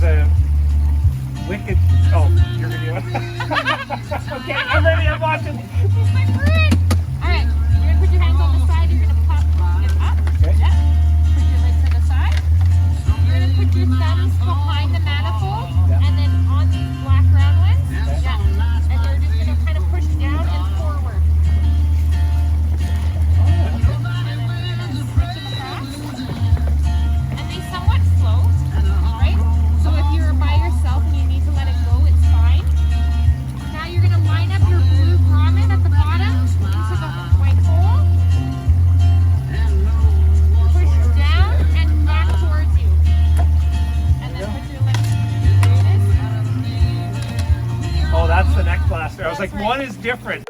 a wicked. Oh, you're video. Okay, I'm ready. I'm watching. He's my friend. All right, you're gonna put your hands on the side. You're gonna pop it up. Okay. Yep. Put your legs to the side. You're gonna put your thumbs behind the manifold, and then on these black round ones. Yeah. And you're just gonna kind of push down and forward. And then you're gonna switch them across. And they somewhat float, right? So if you're by yourself and you need to let it go, it's fine. Now you're gonna line up your blue grommet at the bottom into the white hole. Push down and back towards you. And then put your legs. There it is. Oh, that's the neck blaster. I was like, That's right. one is different.